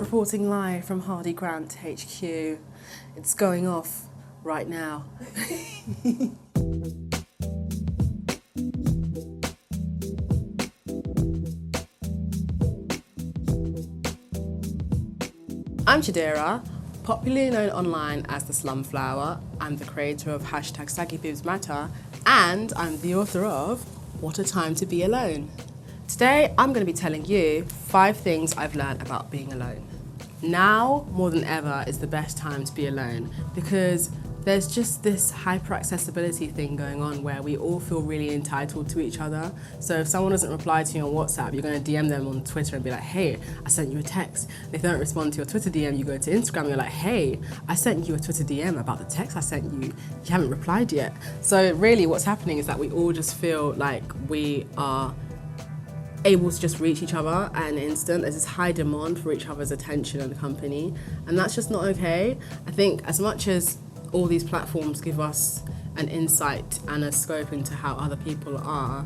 Reporting live from Hardy Grant HQ. It's going off right now. I'm Chidera, popularly known online as the Slumflower. I'm the creator of #SaggyBoobsMatter, and I'm the author of What a Time to Be Alone. Today, I'm going to be telling you 5 things I've learned about being alone. Now, more than ever, is the best time to be alone because there's just this hyper-accessibility thing going on where we all feel really entitled to each other. So if someone doesn't reply to you on WhatsApp, you're going to DM them on Twitter and be like, hey, I sent you a text. If they don't respond to your Twitter DM, you go to Instagram and you're like, hey, I sent you a Twitter DM about the text I sent you. You haven't replied yet. So really what's happening is that we all just feel like we are able to just reach each other at an instant. There's this high demand for each other's attention and company, and that's just not okay. I think as much as all these platforms give us an insight and a scope into how other people are,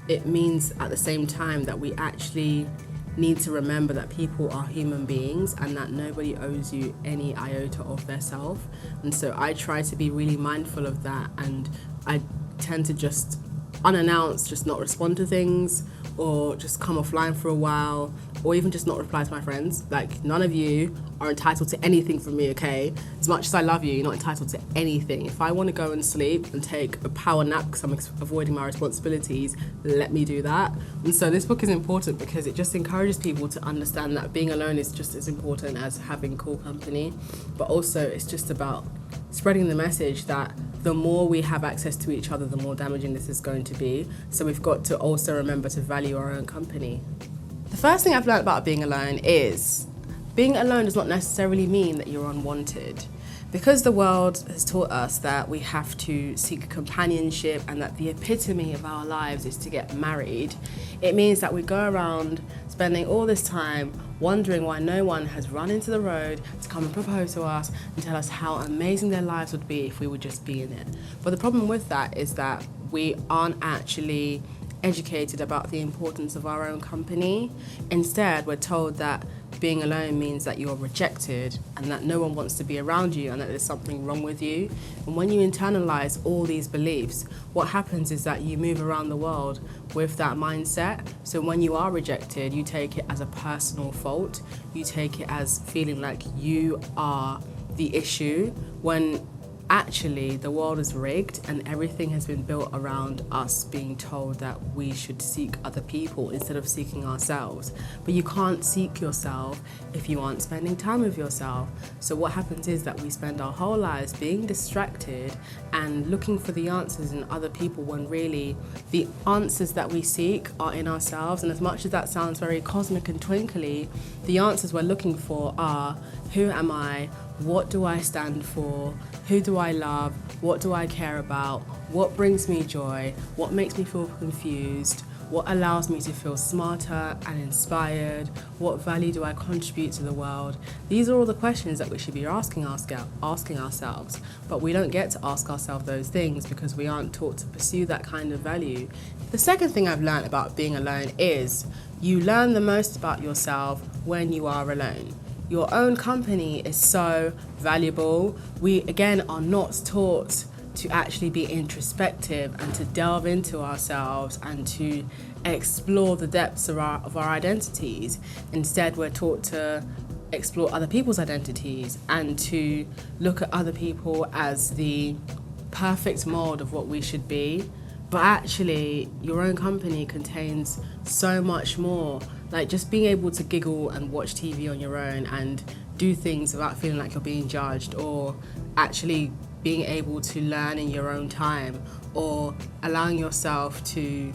it means at the same time that we actually need to remember that people are human beings and that nobody owes you any iota of their self. And so I try to be really mindful of that, and I tend to just unannounced just not respond to things, or just come offline for a while, or even just not reply to my friends. Like, none of you are entitled to anything from me, okay? As much as I love you, you're not entitled to anything. If I want to go and sleep and take a power nap because I'm avoiding my responsibilities, let me do that. And so this book is important because it just encourages people to understand that being alone is just as important as having cool company, but also it's just about spreading the message that the more we have access to each other, the more damaging this is going to be. So we've got to also remember to value our own company. The first thing I've learned about being alone is being alone does not necessarily mean that you're unwanted. Because the world has taught us that we have to seek companionship and that the epitome of our lives is to get married, it means that we go around spending all this time wondering why no one has run into the road to come and propose to us and tell us how amazing their lives would be if we would just be in it. But the problem with that is that we aren't actually educated about the importance of our own company. Instead, we're told that being alone means that you're rejected and that no one wants to be around you and that there's something wrong with you. And when you internalize all these beliefs, what happens is that you move around the world with that mindset. So when you are rejected, you take it as a personal fault. You take it as feeling like you are the issue, when actually the world is rigged and everything has been built around us being told that we should seek other people instead of seeking ourselves. But you can't seek yourself if you aren't spending time with yourself. So what happens is that we spend our whole lives being distracted and looking for the answers in other people, when really the answers that we seek are in ourselves. And as much as that sounds very cosmic and twinkly, the answers we're looking for are: who am I? What do I stand for? Who do I love? What do I care about? What brings me joy? What makes me feel confused? What allows me to feel smarter and inspired? What value do I contribute to the world? These are all the questions that we should be asking ourselves, but we don't get to ask ourselves those things because we aren't taught to pursue that kind of value. The second thing I've learned about being alone is you learn the most about yourself when you are alone. Your own company is so valuable. We, again, are not taught to actually be introspective and to delve into ourselves and to explore the depths of our identities. Instead, we're taught to explore other people's identities and to look at other people as the perfect mold of what we should be. But actually, your own company contains so much more. Like, just being able to giggle and watch TV on your own and do things without feeling like you're being judged, or actually being able to learn in your own time, or allowing yourself to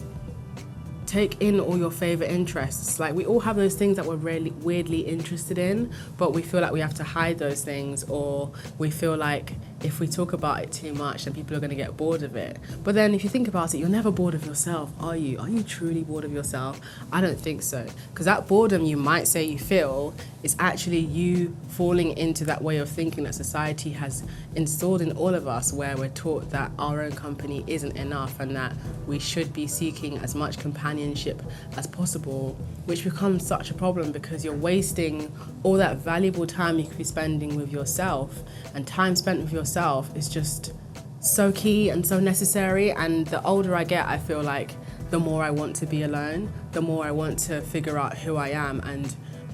take in all your favorite interests. Like, we all have those things that we're really weirdly interested in, but we feel like we have to hide those things, or we feel like if we talk about it too much, then people are going to get bored of it. But then if you think about it, you're never bored of yourself, are you? Are you truly bored of yourself? I don't think so. Because that boredom you might say you feel is actually you falling into that way of thinking that society has installed in all of us, where we're taught that our own company isn't enough and that we should be seeking as much companionship companionship as possible, which becomes such a problem because you're wasting all that valuable time you could be spending with yourself. And time spent with yourself is just so key and so necessary. And the older I get, I feel like the more I want to be alone, the more I want to figure out who I am and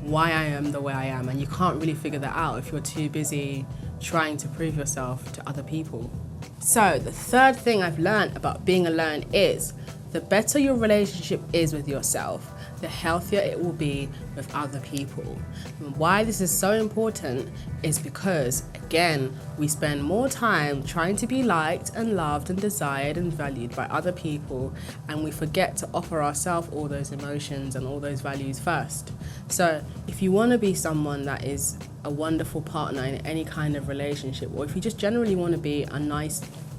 why I am the way I am. And you can't really figure that out if you're too busy trying to prove yourself to other people. So the third thing I've learned about being alone is the better your relationship is with yourself, the healthier it will be with other people. And why this is so important is because, again, we spend more time trying to be liked and loved and desired and valued by other people, and we forget to offer ourselves all those emotions and all those values first. So if you want to be someone that is a wonderful partner in any kind of relationship, or if you just generally want to be a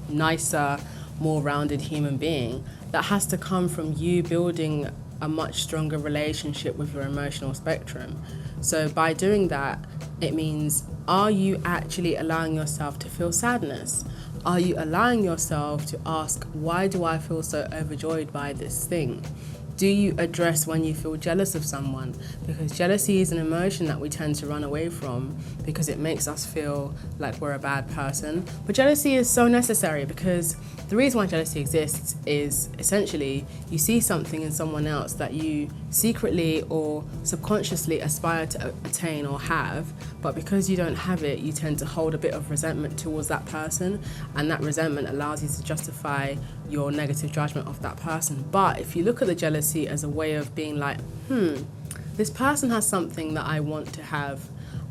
nicer, more rounded human being, that has to come from you building a much stronger relationship with your emotional spectrum. So by doing that, it means, are you actually allowing yourself to feel sadness? Are you allowing yourself to ask, why do I feel so overjoyed by this thing? Do you address when you feel jealous of someone? Because jealousy is an emotion that we tend to run away from because it makes us feel like we're a bad person. But jealousy is so necessary because the reason why jealousy exists is essentially you see something in someone else that you secretly or subconsciously aspire to attain or have, but because you don't have it, you tend to hold a bit of resentment towards that person, and that resentment allows you to justify your negative judgment of that person. But if you look at the jealousy as a way of being like, this person has something that I want to have.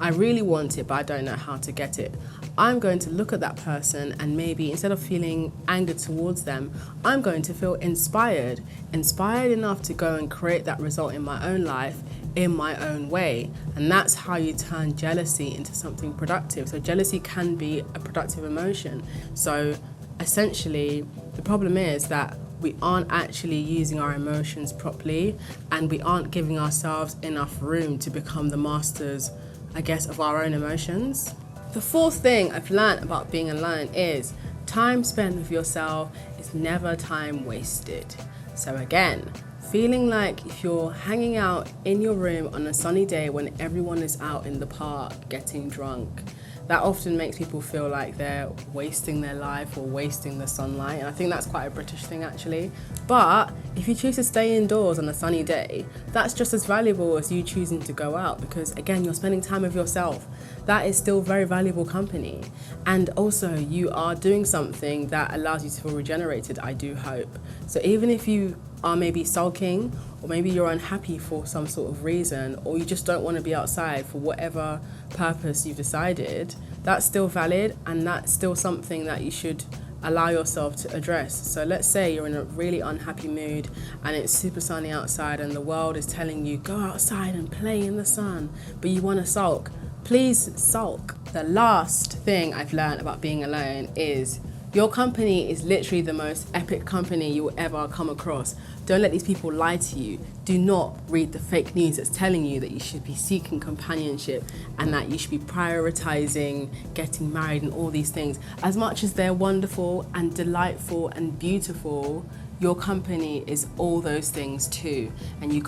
I really want it, but I don't know how to get it. I'm going to look at that person and maybe instead of feeling anger towards them, I'm going to feel inspired enough to go and create that result in my own life in my own way. And that's how you turn jealousy into something productive. So jealousy can be a productive emotion. So essentially, the problem is that we aren't actually using our emotions properly, and we aren't giving ourselves enough room to become the masters, I guess, of our own emotions. The fourth thing I've learned about being alone is time spent with yourself is never time wasted. So again, feeling like if you're hanging out in your room on a sunny day when everyone is out in the park getting drunk, that often makes people feel like they're wasting their life or wasting the sunlight. And I think that's quite a British thing actually. But if you choose to stay indoors on a sunny day, that's just as valuable as you choosing to go out, because again, you're spending time with yourself. That is still very valuable company. And also you are doing something that allows you to feel regenerated, I do hope. So even if you are maybe sulking, or maybe you're unhappy for some sort of reason, or you just don't want to be outside for whatever purpose you've decided, that's still valid, and that's still something that you should allow yourself to address. So let's say you're in a really unhappy mood and it's super sunny outside and the world is telling you go outside and play in the sun, but you want to sulk. Please sulk. The last thing I've learned about being alone is your company is literally the most epic company you will ever come across. Don't let these people lie to you. Do not read the fake news that's telling you that you should be seeking companionship and that you should be prioritizing getting married and all these things. As much as they're wonderful and delightful and beautiful, your company is all those things too. And you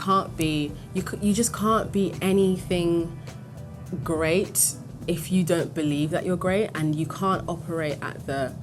just can't be anything great if you don't believe that you're great, and you can't operate at the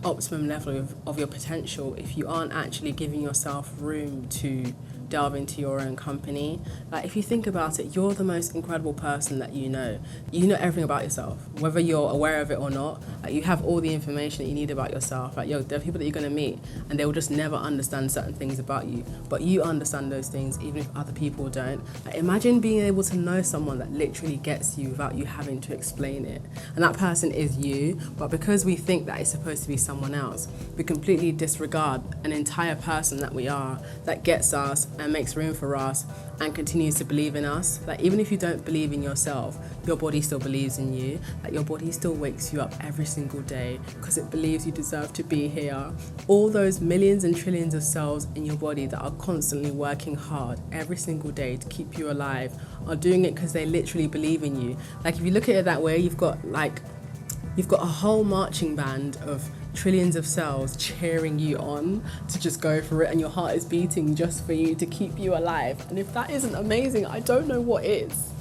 optimum level of your potential if you aren't actually giving yourself room to delve into your own company. Like, if you think about it, you're the most incredible person that you know. You know everything about yourself, whether you're aware of it or not. Like, you have all the information that you need about yourself. Like, there are people that you're going to meet and they will just never understand certain things about you, but you understand those things even if other people don't. Like, imagine being able to know someone that literally gets you without you having to explain it, and that person is you, but because we think that it's supposed to be someone else, we completely disregard an entire person that we are, that gets us and makes room for us and continues to believe in us. Like, even if you don't believe in yourself, your body still believes in you. Like, your body still wakes you up every single day because it believes you deserve to be here. All those millions and trillions of cells in your body that are constantly working hard every single day to keep you alive are doing it because they literally believe in you. Like, if you look at it that way, you've got a whole marching band of trillions of cells cheering you on to just go for it, and your heart is beating just for you to keep you alive. And if that isn't amazing, I don't know what is.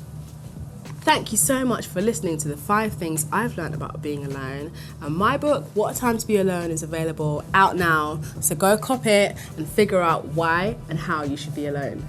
Thank you so much for listening to the 5 things I've learned about being alone. And my book, What a Time to Be Alone, is available out now. So go cop it and figure out why and how you should be alone.